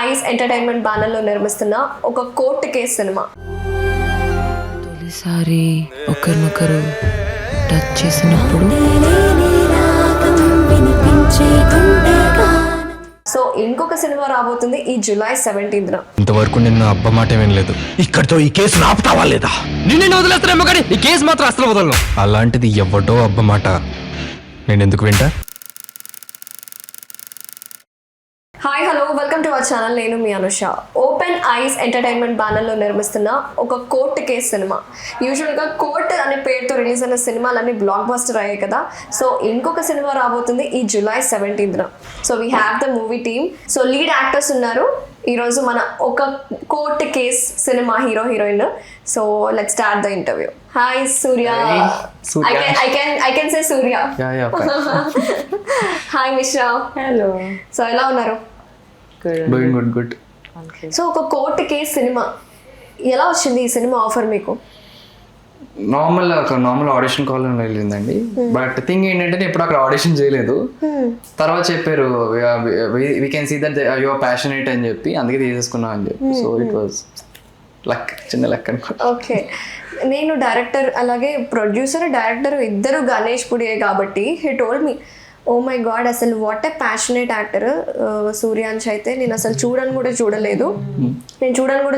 Ice entertainment బ్యానర్లో నిర్మిస్తున్న ఒక కోర్టు కేస్ సినిమా. తొలిసారి ఒకరినొకరు టచ్ చేసినప్పుడు సో ఇంకొక సినిమా రాబోతుంది ఈ జూలై 17th. ఇంతవరకు నిన్న అబ్బ మాట వినలేదు. ఇక్కడితో ఈ కేసు ఆపుతావా లేదా? నిన్ను వదిలేస్తానేమో కానీ ఈ కేసు మాత్రం అసలు వదలను. అలాంటిది ఎవడో అబ్బ మాట నేను ఎందుకు వింటా? Hi hello, welcome to our channel. నేను మీ అనుష. ఓపెన్ ఐస్ ఎంటర్టైన్మెంట్ బ్యానర్లో నిర్మిస్తున్న ఒక కోర్టు కేస్ సినిమా. యూజువల్గా కోర్ట్ అనే పేరుతో రిలీజ్ అయిన సినిమాలన్నీ బ్లాక్ బస్టర్ అయ్యాయి కదా. సో ఇంకొక సినిమా రాబోతుంది ఈ July 17th. So we have the movie team. So lead actors ఉన్నారు ఈరోజు మన ఒక court case cinema hero heroine. So let's start the interview. Hi Surya. I can say Surya. Hi Mishra. Hello. So ఎలా ఉన్నారు? Good. So ఒక court case cinema ఎలా వచ్చింది ఈ సినిమా ఆఫర్ మీకు? నార్మల్ ఆడిషన్ కాల్ వెళ్ళిందండి. బట్ థింగ్ ఏంటంటే నేను ఇప్పుడు అక్కడ ఆడిషన్ చేయలేదు. తర్వాత చెప్పారు we can see that your passionate అని చెప్పి, అందుకే తీసేసుకున్నాం అని చెప్పి. సో ఇట్ వాజ్ లక్, చిన్న లక్ అనుకో. ఓకే, నేను డైరెక్టర్ అలాగే ప్రొడ్యూసర్ డైరెక్టర్ ఇద్దరు గణేష్ పుడియే కాబట్టి he told me, oh my god అసలు what a passionate actor Suryansh అయితే. నేను అసలు చూడని కూడా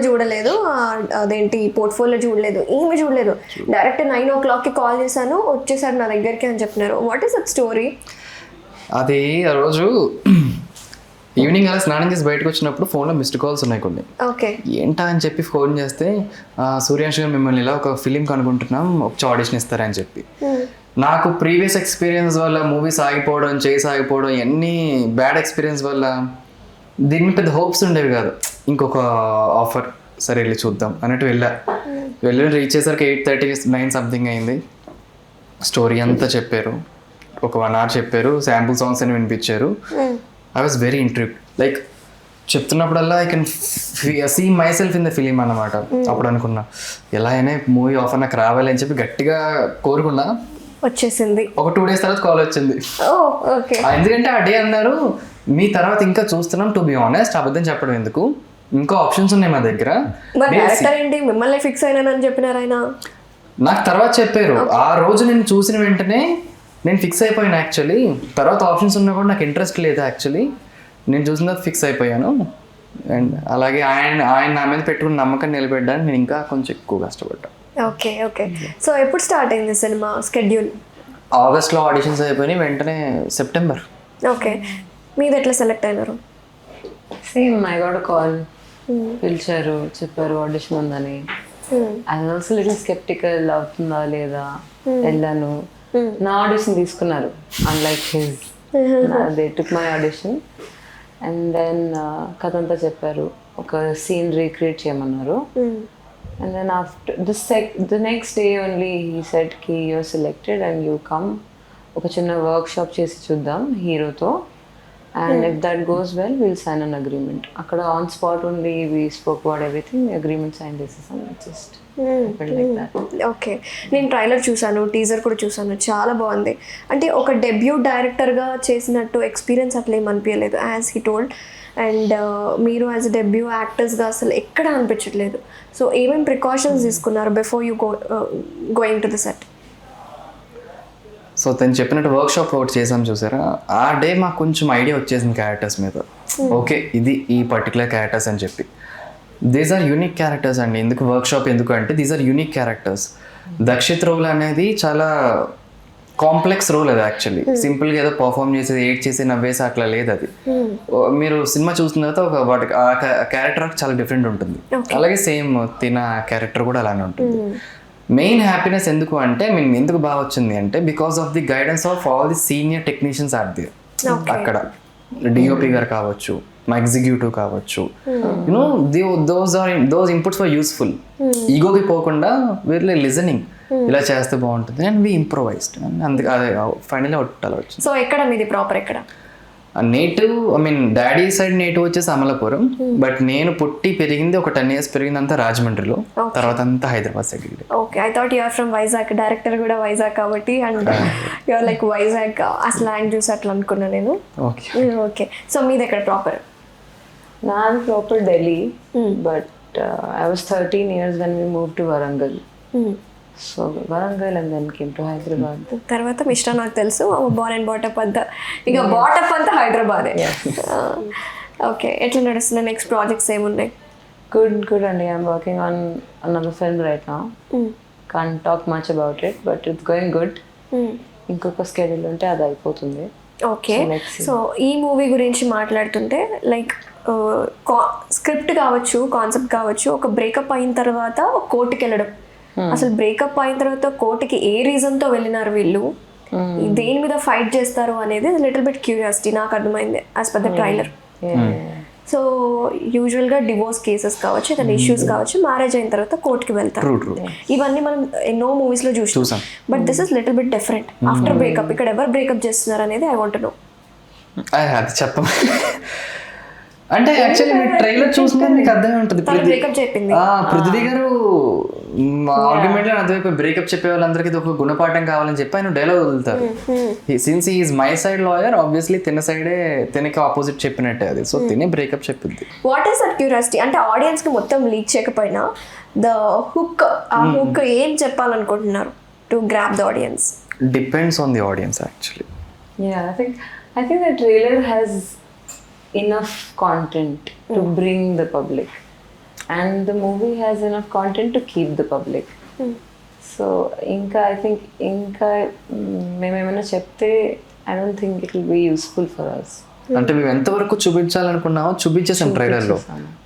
చూడలేదు అదేంటి పోర్ట్ఫోలియో చూడలేదు, ఏమి చూడలేదు. డైరెక్ట్ 9 o'clockకి కాల్ చేశాను, వచ్చేసాడు నా దగ్గరికి అని చెప్పినారు. What is that story? అది ఆ రోజు ఈవినింగ్ అలా స్నానం చేసి బయటకు వచ్చినప్పుడు ఫోన్లో మిస్డ్ కాల్స్ ఉన్నాయి కొన్ని. ఓకే, ఏంటా అని చెప్పి ఫోన్ చేస్తే సూర్యాంశ్ గారు మిమ్మల్ని ఇలా ఒక ఫిలిం కనుక్కుంటున్నాం, వచ్చి ఆడిషన్ ఇస్తారని చెప్పి. నాకు ప్రీవియస్ ఎక్స్పీరియన్స్ వల్ల మూవీస్ ఆగిపోవడం, ఆగిపోవడం, ఎన్ని బ్యాడ్ ఎక్స్పీరియన్స్ వల్ల దీని పెద్ద హోప్స్ ఉండేవి కాదు. ఇంకొక ఆఫర్, సరే వెళ్ళి చూద్దాం అన్నట్టు వెళ్ళి రీచ్ చేసరికి 8:39 సంథింగ్ అయింది. స్టోరీ అంతా చెప్పారు, ఒక 1 hour చెప్పారు, శాంపుల్ సాంగ్స్ అని వినిపించారు. I was very intrigued. Like చెప్తున్నప్పుడల్లా I can see myself in the film అన్నమాట. అప్పుడు అనుకున్నా ఎలా అయినా మూవీ ఆఫర్ నాకు రావాలి అని చెప్పి గట్టిగా కోరుకున్నా. వచ్చేసింది. ఒక 2 days తర్వాత కాల్ వచ్చింది. ఎందుకంటే ఆ డే అన్నారు, మీ తర్వాత ఇంకా చూస్తున్నాం, టు బి ఆనెస్ట్ అబద్ధం చెప్పడం ఎందుకు, ఇంకా ఆప్షన్స్ ఉన్నాయి మా దగ్గర. ఏంటి మిమ్మల్ని ఫిక్స్ అయినానని చెప్పినారు ఆయన? నాకు తర్వాత చెప్పారు. ఆ రోజు నేను చూసిన వెంటనే నేను ఫిక్స్ అయిపోయాను. యాక్చువల్లీ తర్వాత ఆప్షన్స్ ఉన్నా కూడా నాకు ఇంట్రెస్ట్ లేదు. యాక్చువల్లీ నేను చూసిన తర్వాత ఫిక్స్ అయిపోయాను. అండ్ అలాగే ఆయన నా మీద పెట్టుకున్న నమ్మకం నిలబెట్టడానికి నేను ఇంకా కొంచెం ఎక్కువ కష్టపడ్డా. ఓకే. సో ఎప్పుడు స్టార్ట్ అయింది సినిమా స్కెడ్యూల్? ఆగస్ట్లో ఆడిషన్స్ అయిపోయినాయి, వెంటనే సెప్టెంబర్. ఓకే, మీది ఎట్లా సెలెక్ట్ అయినారు? సేమ్ ఐ గాట్ కాల్, పిలిచారు, చెప్పారు ఆడిషన్ ఉందని. I was also little skeptical, అవుతుందా లేదా. వెళ్ళాను, నా ఆడిషన్ తీసుకున్నారు. Unlike his, they took my audition and then కథ అంతా చెప్పారు. ఒక సీన్ రీక్రియేట్ చేయమన్నారు. And then after the next day only he said ki you're selected and you come, oka chinna workshop chesi chuddam hero tho, and if that goes well we'll sign an agreement. Akkada on spot only we spoke about everything, agreement signed chesam, just happened like that. Okay, నేను trailer చూసాను, teaser కూడా చూసాను, చాలా బాగుంది. అంటే ఒక debut డైరెక్టర్గా చేసినట్టు ఎక్స్పీరియన్స్ అట్లా ఏం అనిపించలేదు యాజ్ హీ టోల్డ్. అండ్ మీరు యాజ్ డెబ్యూ యాక్టర్స్గా అసలు ఎక్కడ అనిపించట్లేదు. సో ఏమేమి ప్రికాషన్స్ తీసుకున్నారు before you going to the set? So తను చెప్పినట్టు వర్క్షాప్ ఒకటి చేసాం చూసారా, ఆ డే మాకు కొంచెం ఐడియా వచ్చేసింది క్యారెక్టర్స్ మీద. ఓకే, ఇది ఈ పర్టికులర్ క్యారెక్టర్స్ అని చెప్పి. దీస్ ఆర్ యూనిక్ క్యారెక్టర్స్ అండి. ఎందుకు వర్క్షాప్ ఎందుకు అంటే these are unique characters. Dakshit role అనేది చాలా కాంప్లెక్స్ రోల్. అది యాక్చువల్లీ సింపుల్గా ఏదో పర్ఫామ్ చేసేది, ఎయిట్ చేసి నవ్వేసి అట్లా లేదు. అది మీరు సినిమా చూసిన తర్వాత వాటికి ఆ క్యారెక్టర్ చాలా డిఫరెంట్ ఉంటుంది. అలాగే సేమ్ తిన క్యారెక్టర్ కూడా అలానే ఉంటుంది. మెయిన్ హ్యాపీనెస్ ఎందుకు అంటే ఎందుకు బాగా వచ్చింది అంటే because of the guidance of all the senior technicians are there. అక్కడ డిఓపి గారు కావచ్చు, మా ఎగ్జిక్యూటివ్ కావచ్చు, you know those inputs were useful. ఈగోకి పోకుండా వీళ్ళు లిజనింగ్, ఇలా చేస్తే బాగుంటుంది అండ్ వి ఇంప్రొవైజ్డ్. అందుకే అదే ఫైనల్లీ అవుట్ అలా వచ్చింది. సో ఎక్కడ మీది ప్రాపర్ ఎక్కడ? నేటివ్ డాడీ సైడ్ నేటివ్ వచ్చేసి అమలాపురం. బట్ నేను పుట్టి పెరిగింది ఒక 10 years పెరిగిందంతా రాజమండ్రిలో, తర్వాత అంతా Hyderabad side. Okay, I thought you're from Vizag. Director కూడా వైజాగ్ కాబట్టి అండ్ యూఆర్ లైక్ వైజాగ్ ఆ స్లాంగ్ చూసి అట్లా అనుకున్నా నేను. ఓకే, సో మీది ఎక్కడ ప్రాపర్? నాది proper Delhi, but I was 13 years when we moved to Warangal. So Warangal and then came to Hyderabad. తర్వాత మిశ్రా నాకు తెలుసు బోర్న్ అండ్ బాటప్ అంతా, ఇక బాటప్ అంతా హైదరాబాదే. ఓకే, ఎట్లా నడుస్తున్న నెక్స్ట్ ప్రాజెక్ట్స్ ఏమున్నాయి? Good అండి. I'm working on another film right now. Can't talk much about it, but it's going good. ఇంకొక స్కెడ్యూల్ ఉంటే అది అయిపోతుంది. ఓకే, సో ఈ మూవీ గురించి మాట్లాడుతుంటే లైక్ స్క్రిప్ట్ కావచ్చు, కాన్సెప్ట్ కావచ్చు, ఒక బ్రేకప్ అయిన తర్వాత కోర్టుకి వెళ్ళడం, అసలు బ్రేకప్ అయిన తర్వాత కోర్టుకి ఏ రీజన్తో వెళ్ళినారు వీళ్ళు, దేని మీద ఫైట్ చేస్తారు అనేది లిటిల్ బిట్ క్యూరియాసిటీ నాకు అర్థమైంది as per the trailer. So యూజువల్గా డివోర్స్ కేసెస్ కావచ్చు, ఏదైనా ఇష్యూస్ కావచ్చు, మ్యారేజ్ అయిన తర్వాత కోర్టుకి వెళ్తారు. ఇవన్నీ మనం ఎన్నో మూవీస్లో చూసాం, but this is little bit different. After breakup ఇక్కడ ఎవరు బ్రేకప్ చేస్తున్నారు అనేది ఐ వాంట్ నో. అది చెప్పం అంటే యాక్చువల్లీ మీరు ట్రైలర్ చూసుకుంటే మీకు అర్థమే ఉంటుంది. బ్రేకప్ చెప్పింది పృథ్వీ గారు ఆర్గ్యుమెంట్ లో అర్థమైపోయి బ్రేకప్ చెప్పే వాళ్ళందరికీ ఇది ఒక గుణపాఠం కావాలని చెప్పి ఆయన డైలాగ్ వదులుతారు. Since is my side lawyer, obviously తిన సైడే తినకి ఆపోజిట్ చెప్పినట్టే అది. సో తినే బ్రేకప్ చెప్పింది. What is that curiosity? అంటే ఆడియన్స్ కి మొత్తం లీక్ చేయకపోయినా ద హుక్, ఆ హుక్ ఏం చెప్పాలనుకుంటున్నారు to grab the audience? Depends on the audience actually. Yeah, I think the trailer has enough content to bring the public, and the movie has enough content to keep the public. So inka I think మేమేమైనా చెప్తే I don't think it will be useful for us. అంటే మేము ఎంతవరకు చూపించాలనుకున్నామో చూపించేసాం ట్రైలర్లో,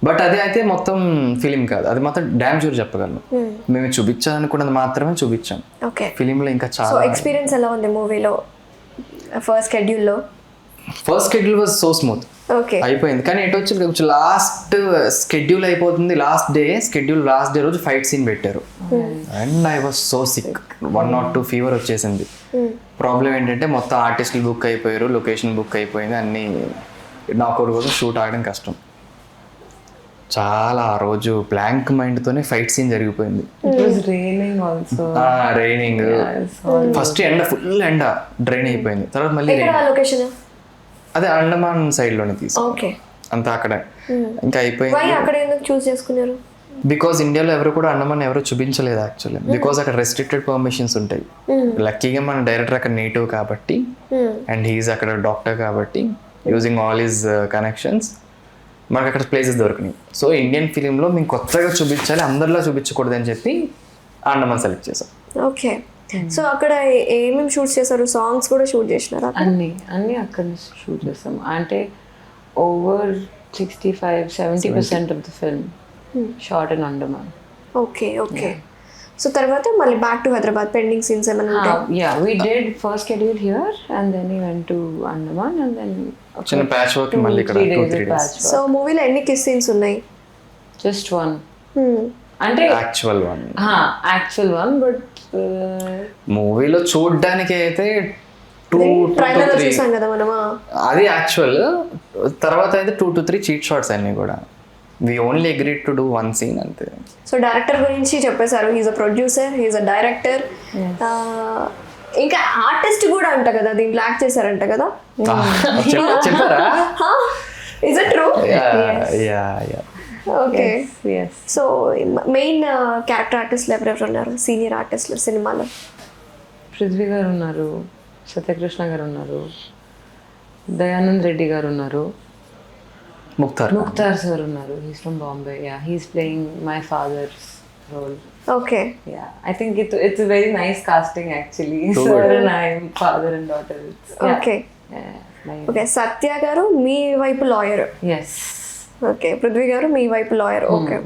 but అది అయితే మొత్తం film కాదు, అది మాత్రం డ్యామ్ షూర్ చెప్పగలను. మేము చూపించాలనుకున్నది మాత్రమే చూపించాం. ఓకే, ఫిలింలో ఇంకా సో చాలా. ఎక్స్పీరియన్స్ ఎలా ఉంది మూవీలో? ఫస్ట్ షెడ్యూల్లో వాజ్ సో స్మూత్, ఓకే అయిపోయింది. కానీ ఎటు వచ్చి కొంచెం లాస్ట్ షెడ్యూల్ అయిపోతుంది, లాస్ట్ డే రోజు ఫైట్ సీన్ పెట్టారు and I was so sick, 1 or 2 fever వచ్చేసింది. ప్రాబ్లం ఏంటంటే మొత్తం ఆర్టిస్టులు బుక్ అయిపోయారు, లొకేషన్ బుక్ అయిపోయింది, అన్నీ నా ఒకరి కోసం షూట్ ఆడడం కష్టం. చాలా ఆ రోజు బ్లాంక్ మైండ్తోనే ఫైట్ సీన్ జరిగిపోయింది. It was raining also. Raining, first ఎండ, ఫుల్ ఎండ డ్రైన్ అయిపోయింది. తర్వాత మళ్ళీ లొకేషన్ అదే అండమాన్ సైడ్ లోనే తీసి ఓకే అంతా అక్కడ ఇంకా అయిపోయింది. అక్కడ ఎందుకు చూస్ చేసుకున్నారు? బికాస్ ఇండియాలో ఎవరు కూడా అండమాన్ ఎవరు చూపించలేదు యాక్చువల్లీ, బికాస్ అక్కడ రెస్ట్రిక్టెడ్ పర్మిషన్స్ ఉంటాయి. లక్కీగా మన డైరెక్టర్ అక్కడ నేటివ్ కాబట్టి అండ్ హీఈస్ అక్కడ డాక్టర్ కాబట్టి యూజింగ్ ఆల్ హిస్ కనెక్షన్స్ మనకు అక్కడ ప్లేసెస్ దొరికినాయి. సో ఇండియన్ ఫిలింలో మేము కొత్తగా చూపించాలి, అందరిలో చూపించకూడదు అని చెప్పి అండమాన్ సెలెక్ట్ చేసాం. ఓకే, సో అక్కడ ఏమేమి షూట్ చేశారు? సాంగ్స్ కూడా షూట్ చేసినారా? అన్ని అక్కడ షూట్ చేస్తాం. అంటే over 65-70% of the film short in Andaman. Okay okay, so తర్వాత మళ్ళీ back to Hyderabad pending scenes ఏమైనా ఉంటాయి? Yeah, we did first schedule here and then we went to Andaman and then చిన్న ప్యాచ్ వర్క్ మళ్ళీ ఇక్కడ 2-3 days. సో మూవీలో ఎన్ని kiss scenes ఉన్నాయి? Just one. అంటే యాక్చువల్ వన్ బట్ మూవీలో చూడడానికి అయితే 2 ట్రైలర్ to 3 చూసాం కదా మనమా, అది యాక్చువల్. తర్వాత అయితే 2 to 3 చీట్ షాట్స్ అన్నీ కూడా. We only agreed to do 1 scene అంతే. సో డైరెక్టర్ గురించి చెప్పేశారు, he's a producer, he's a director, ఇంకా ఆర్టిస్ట్ కూడా అంట కదా, దీంట్లో యాక్ట్ చేశారంట కదా, చెప్పారా? Is it true? Yeah. Okay, yes. So main character ఆర్టిస్ట్లు ఎవరెవరు ఉన్నారు, సీనియర్ ఆర్టిస్టులు సినిమాలో? పృథ్వీ గారు ఉన్నారు, సత్యకృష్ణ గారు ఉన్నారు, దయానంద్ రెడ్డి గారు ఉన్నారు, ముక్తార్ సార్ ఉన్నారు. He's from Bombay. He's playing my father's role. Okay, I think it's a very nice casting actually. Sir and I, father and daughter. Okay okay. Satya garu మీ వైపు లాయర్, Yes. ఓకే. పృథ్వీ గారు మీ వైపు లాయర్. ఓకే,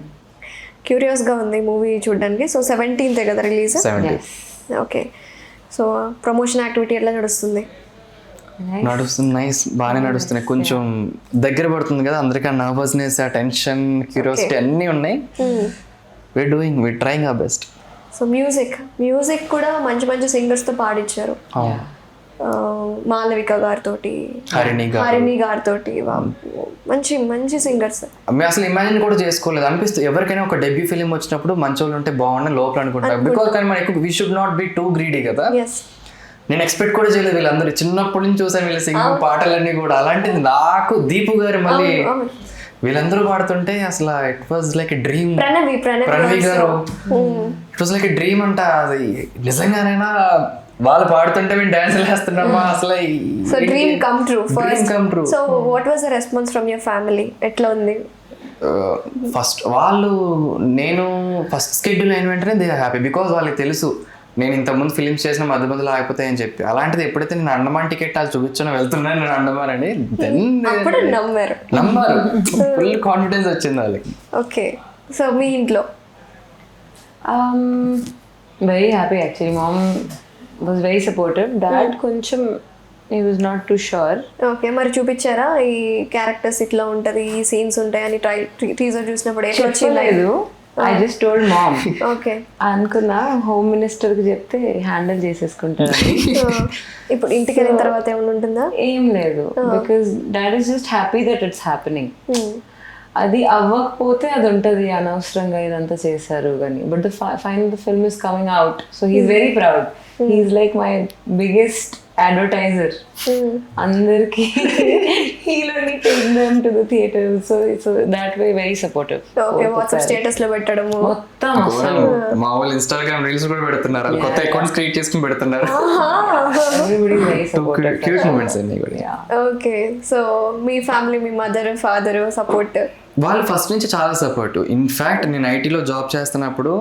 క్యూరియస్గా ఉంది మూవీ చూడడానికి. So 17th కదా release? 17th. Okay, so promotion activity ఎట్లా నడుస్తుంది? నడుస్తుంది, నైస్, బాగానే నడుస్తున్నాయి. కొంచెం దగ్గర పడుతుంది కదా అందరికీ, నర్వస్నెస్, ఆ టెన్షన్, క్యూరియాసిటీ అన్నీ ఉన్నాయి. we're trying our best. So music కూడా మంచి మంచి సింగర్స్తో పాడించారు. మాలవిక గారితో, హరిణి గారితో, మంచి మంచి సింగర్స్. మేము అసలు ఇమాజిన్ కూడా చేసుకోలేదు. అనిపిస్తుంది ఎవరికైనా ఒక డెబ్యూ ఫిలిం వచ్చినప్పుడు మంచి వాళ్ళు ఉంటే బాగుండని లోపల అనుకుంటారు. బికాస్ కానీ మనకి we should not be two greedy కదా. నేను ఎక్స్పెక్ట్ కూడా చేయలేదు, వీళ్ళందరూ చిన్నప్పటి నుంచి చూసాను వీళ్ళ సింగింగ్ పాటలన్నీ కూడా. అలాంటిది నాకు దీపు గారు మళ్ళీ వీళ్ళందరూ పాడుతుంటే అసలు it was like dream. Pranavi గారు ఇట్ వాజ్ లైక్ డ్రీమ్ అంట. అది నిజంగానైనా వాళ్ళు పాడుతుంటే మేము డాన్స్ వేస్తున్నామా అసలు. So dream come true first. Come true. So what was the response from your family? ఎట్లా ఉంది? ఫస్ట్ వాళ్ళు నేను ఫస్ట్ స్కెడ్యూల్ అయిన వెంటనే దే హ్యాపీ, బికాజ్ వాళ్ళకి తెలుసు నేను ఇంతకుముందు ఫిలిమ్స్ చేసిన మధ్య మధ్యలో ఆగిపోతాయని చెప్పి. అలాంటిది ఎప్పుడైతే నేను అండమాన్ టికెట్ వాళ్ళు చూపించిన వెళ్తున్నాను నేను అండమాన్ అని, దెన్ అప్పుడు నమ్మారు. ఫుల్ కాన్ఫిడెన్స్ వచ్చింది వాళ్ళకి. ఓకే. సో మీ ఇంట్లో? Very happy actually. Mom was very supportive. Dad కొంచెం he was not too sure. Okay. మరి చూపించారా ఈ క్యారెక్టర్స్ ఇట్లా ఉంటది, ఈ సీన్స్ ఉంటాయి అని టీజర్ చూసినప్పుడు? ఎట్లా చెప్పలేదు. I just told mom. Okay. అనుకున్నా హోమ్ మినిస్టర్ కి చెప్తే హ్యాండిల్ చేసేసుకుంటారు. ఇప్పుడు ఇంటికి వెళ్ళిన తర్వాత ఏమైనా ఉంటుందా? ఏం లేదు, because dad is just happy that it's happening. అది అవ్వకపోతే అది ఉంటుంది, అనవసరంగా ఇదంతా చేశారు కానీ. But the final the film is coming out, so he's very proud. He's like my biggest advertiser. అందరికి he'll only take them to the theatre. So that way very supportive. Okay. WhatsApp status లో పెట్టడము మొత్తం అసలు. మా వాళ్ళు Instagram reels కూడా పెడుతున్నారు, కొత్త అకౌంట్స్ క్రియేట్ చేసుకుని పెడుతున్నారు. Everybody very supportive. Cute moments అన్ని కూడా. ఓకే. సో మీ ఫ్యామిలీ, మీ మదర్ ఫాదర్ సపోర్ట్? వాళ్ళు ఫస్ట్ నుంచి చాలా సపోర్ట్. ఇన్ఫాక్ట్ నేను ఐటీలో జాబ్ చేస్తున్నప్పుడు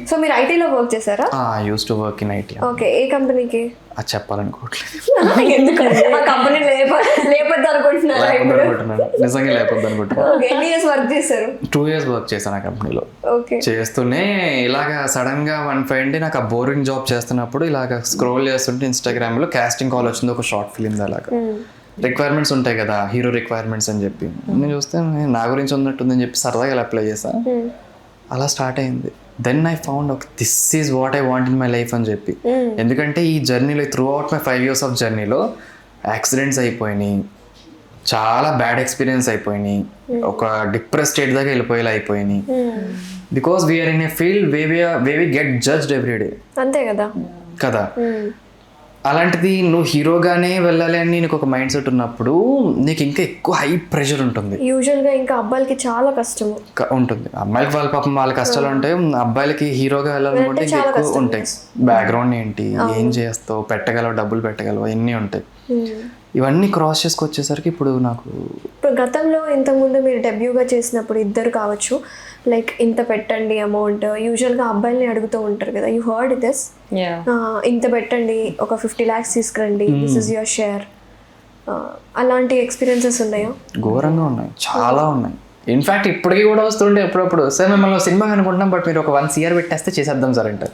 సో మీరు ఐటీలో వర్క్ చేశారా? Used to work in IT. Okay. ఏ కంపెనీకి? అది చెప్పాలనుకోవట్లేదు. ఎందుకంటే ఆ కంపెనీ లేపద్దు అనుకుంటున్నారా? నిజంగా లేపొద్దు అనుకుంటున్నాను. ఎన్ని ఇయర్స్ వర్క్ చేశారు? 2 years వర్క్ చేశాను ఆ కంపెనీలో. ఓకే. చేస్తూనే ఇలాగా సడన్ గా వన్ ఫ్రెండ్ నాకు ఆ బోరింగ్ జాబ్ చేస్తున్నప్పుడు ఇలాగ స్క్రోల్ చేస్తుంటే ఇన్స్టాగ్రామ్ లో కాస్టింగ్ కాల్ వచ్చింది, ఒక షార్ట్ ఫిలిం అలాగా. రిక్వైర్మెంట్స్ ఉంటాయి కదా, హీరో రిక్వైర్మెంట్స్ అని చెప్పి. నేను చూస్తే నా గురించి ఉన్నట్టుందని చెప్పి సరదాగా ఇలా అప్లై చేసా. అలా స్టార్ట్ అయింది. Then I found this is what I want in my life అని చెప్పి. ఎందుకంటే ఈ జర్నీలో throughout my 5 years of జర్నీలో యాక్సిడెంట్స్ అయిపోయినాయి, చాలా బ్యాడ్ ఎక్స్పీరియన్స్ అయిపోయినాయి, ఒక డిప్రెస్ స్టేట్ దాకా వెళ్ళిపోయేలా అయిపోయినాయి. Because we're in a field where we get judged every day. అంతే కదా. అలాంటిది నువ్వు హీరోగానే వెళ్ళాలి అని నీకు ఒక మైండ్ సెట్ ఉన్నప్పుడు నీకు ఇంకా ఎక్కువ హై ప్రెషర్ ఉంటుంది. యూజువల్గా ఇంకా అబ్బాయిలకి చాలా కష్టం ఉంటుంది. అమ్మాయిలకి వాళ్ళ పాపం వాళ్ళ కష్టాలు ఉంటాయి, అబ్బాయిలకి హీరోగా వెళ్ళాలనుకుంటే ఇంకా ఎక్కువ ఉంటాయి. బ్యాక్గ్రౌండ్ ఏంటి, ఏం చేస్తావు, పెట్టగలవు, డబ్బులు పెట్టగలవు, ఇవన్నీ ఉంటాయి. ఇవన్నీ క్రాస్ చేసుకొచ్చేసరికి ఇప్పుడు గతంలో ఇంతకుముందు మీరు డెబ్యూగా చేసినప్పుడు ఇద్దరు కావచ్చు, లైక్ ఇంత పెట్టండి అమౌంట్, యూజువల్గా అబ్బాయిల్ని అడుగుతూ ఉంటారు కదా. యూ హర్డ్ దిస్, ఇంత పెట్టండి, ఒక 50 lakhs తీసుకురండి, దిస్ ఇస్ యువర్ షేర్. అలాంటి ఎక్స్పీరియన్సెస్ ఉన్నాయా? ఘోరంగా ఉన్నాయి, చాలా ఉన్నాయి. ఇన్ఫాక్ట్ ఇప్పటికీ కూడా వస్తుంటే ఎప్పుడప్పుడు, సార్ మిమ్మల్ని సినిమా అనుకుంటున్నాం బట్ మీరు ఒక 1 crore పెట్టేస్తే చేసేద్దాం సార్ అంటారు.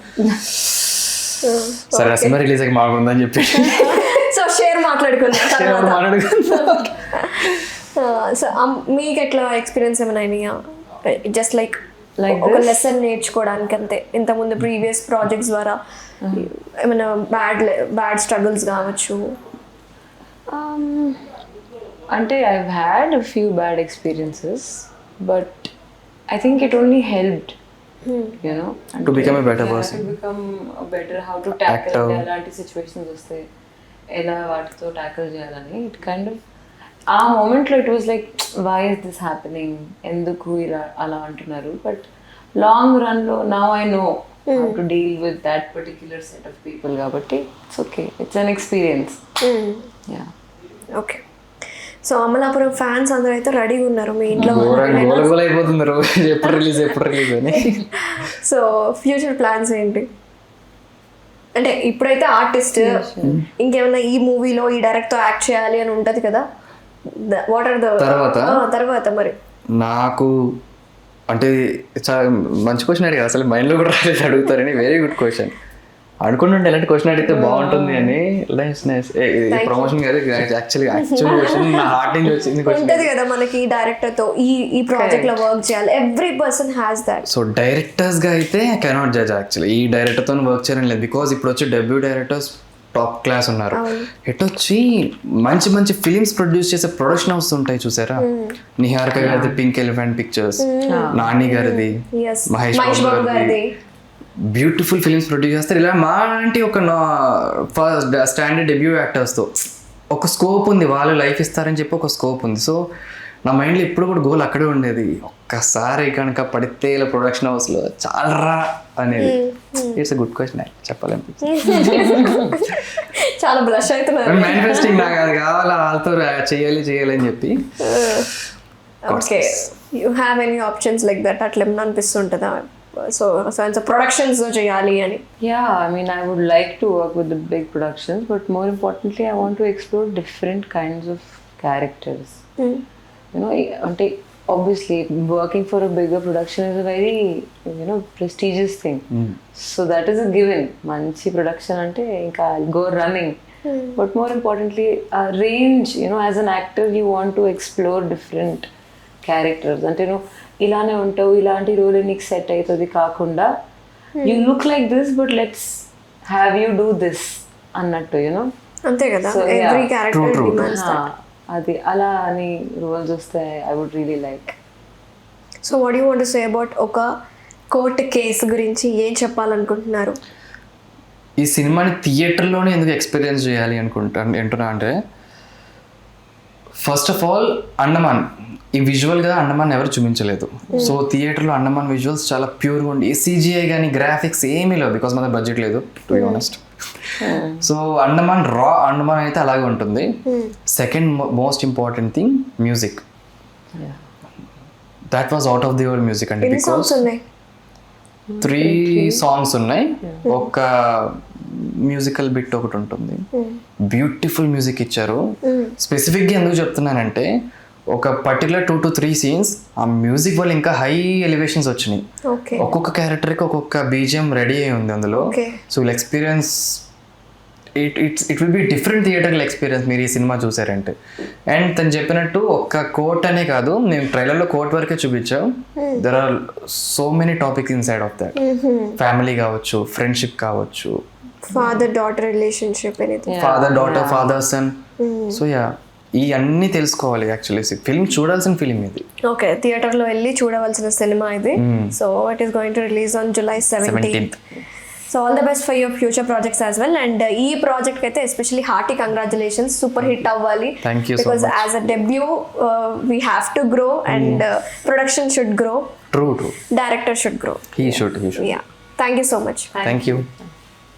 సరే సినిమా రిలీజ్ అయ్యి మాకుందని చెప్పి సో షేర్ మాట్లాడుకున్నాం. సో మీకు ఎట్లా ఎక్స్పీరియన్స్ ఏమైనా అయినాయా? జస్ట్ లైక్ ఒక లెసన్ నేర్చుకోవడానికి అంతే. ఇంతకుముందు ప్రీవియస్ ప్రాజెక్ట్స్ ద్వారా ఏమైనా బ్యాడ్ స్ట్రగుల్స్ కావచ్చు? అంటే I've had a few bad experiences, but I think it only helped, you know, to become a better person, to become a better, how to tackle అలాంటి situations వస్తే ఎలా వాటితో tackle చేయాలని. It kind of ఆ మూమెంట్లో it was like why is this happening, ఎందుకు ఇలా అలా అంటున్నారు. బట్ లాంగ్ రన్లో now I know how to deal with that particular set of people. కాబట్టి it's okay, it's an experience. Yeah. Okay. So Amalapuram fans అందరూ అయితే రెడీగా ఉన్నారు మీ ఇంట్లో. ఎప్పుడు రిలీజ్ అని. సో ఫ్యూచర్ ప్లాన్స్ ఏంటి? అంటే ఇప్పుడైతే ఆర్టిస్ట్, ఇంకేమన్నా ఈ మూవీలో ఈ డైరెక్ట్తో యాక్ట్ చేయాలి అని ఉంటుంది కదా, వాట్ ఆర్ ద తర్వాత మరి? నాకు అంటే చాలా మంచి క్వశ్చన్ అడిగారు, అసలు మైండ్లో కూడా రాలేదు అడుగుతారని. Very good question. అనుకుంటుంటే ఎలాంటి క్వశ్చన్ అడిగితే బాగుంటుంది అని. ప్రమోషన్ కాదు, యాక్చువల్ క్వశ్చన్ నా హార్ట్ నుంచి వచ్చింది. ఉంటుంది కదా మనకి డైరెక్టర్ తో ఈ ప్రాజెక్ట్ లో వర్క్ చేయాలి, every person has that. So directors గా అయితే ఐ కెనాట్ జడ్జ్ యాక్చువల్లీ ఈ డైరెక్టర్ తో వర్క్ చేయాలని లేదు. బికాస్ ఇప్పుడు వచ్చి డెబ్యూ డైరెక్టర్స్ టాప్ క్లాస్ ఉన్నారు. ఎటొచ్చి మంచి మంచి ఫిలిమ్స్ ప్రొడ్యూస్ చేసే ప్రొడక్షన్ హౌస్ ఉంటాయి చూసారా. నిహారిక గారిది పింక్ ఎలిఫెంట్ పిక్చర్స్, నాని గారిది, మహేష్ బాబు గారిది బ్యూటిఫుల్ ఫిలిమ్స్ ప్రొడ్యూస్ చేస్తారు. ఇలా మా లాంటి ఒక స్టాండర్డ్ డెబ్యూ యాక్టర్స్తో ఒక స్కోప్ ఉంది, వాళ్ళు లైఫ్ ఇస్తారని చెప్పి ఒక స్కోప్ ఉంది. సో నా మైండ్లో ఇప్పుడు కూడా గోల్ అక్కడే ఉండేది, ఒక్కసారి కనుక పడితే ఇలా ప్రొడక్షన్ హౌస్లో చాలరా అనేది. ఇట్స్ గుడ్ క్వశ్చన్ చెప్పాలనిపించింది. చాలా బ్లష్ అవుతున్నారు. మేనిఫెస్టింగ్ నాకు అది కావాలా, వాళ్ళతో చేయాలి అని చెప్పి. Okay, you have any options like that? అట్లా ఏమన్నా అనిపిస్తుంటుందా? సో ప్రొడక్షన్స్ చేయాలి అని? Yeah, I mean, I would like to work with the big productions, but more importantly, I want to explore different kinds of characters. You know, ante obviously working for a bigger production is a very, you know, prestigious thing. So that is a given. Manchi production ante inka I'll go running. But more importantly, range, you know, as an actor, you want to explore different characters. అంటే నువ్వు ఇలానే ఉంటావు, ఇలాంటి role నీకు set అవుతుంది కాకుండా you look like this but let's have you do this అన్నట్టు, you know. అంతే కదా, ఎవ్రీ క్యారెక్టర్ డిమాండ్స్ దట్. అది అలా అని రోల్స్ వస్తే I would really like. So what you want to say about ఒక కోర్టు కేసు గురించి ఏం చెప్పాలనుకుంటున్నారు? ఈ సినిమాని థియేటర్లోనే ఎందుకు ఎక్స్పీరియన్స్ చేయాలి అంటున్నా అంటే, ఫస్ట్ ఆఫ్ ఆల్ అండమాన్ ఈ విజువల్గా అండమాన్ ఎవరు చూపించలేదు. సో థియేటర్లో అండమాన్ విజువల్స్ చాలా ప్యూర్గా ఉండి, CGI కానీ గ్రాఫిక్స్ ఏమీ లేవు, బికాస్ మన బడ్జెట్ లేదు to be honest. So Andaman అయితే అలాగే ఉంటుంది. Second most important thing music. That was out of the world music అండి. బికాస్ 3 సాంగ్స్ ఉన్నాయి, ఒక మ్యూజికల్ బిట్ ఒకటి ఉంటుంది. బ్యూటిఫుల్ మ్యూజిక్ ఇచ్చారు. స్పెసిఫిక్గా ఎందుకు చెప్తున్నానంటే, ఒక పర్టికులర్ 2 to 3 సీన్స్ ఆ మ్యూజిక్ వల్ల ఇంకా హై ఎలివేషన్స్ వచ్చినాయి. ఒక్కొక్క క్యారెక్టర్కి ఒక్కొక్క BGM రెడీ అయి ఉంది అందులో. So will experience it will be different థియేటర్ల ఎక్స్పీరియన్స్ మీరు ఈ సినిమా చూసారంటే. అండ్ తను చెప్పినట్టు ఒక్క కోట్ అనే కాదు, మేము ట్రైలర్లో కోట్ వరకే చూపించాం. There are so many topics inside of that. Family కావచ్చు, ఫ్రెండ్షిప్ కావచ్చు, father daughter relationship, father daughter, father son. So yeah, ఈ అన్ని తెలుసుకోవాలి. యాక్చువల్లీ ఫిల్మ్ చూడాల్సిన ఫిల్మ్ ఇది. ఓకే, థియేటర్లో వెళ్ళి చూడవలసిన సినిమా ఇది. So it is going to release on July 17th. So all the best for your future projects as well. And ఈ ప్రాజెక్ట్ అయితే especially hearty congratulations, super hit అవ్వాలి. Because as a debut we have to grow and production should grow. True. Director should grow. He should. Yeah. Thank you so much. Thank you.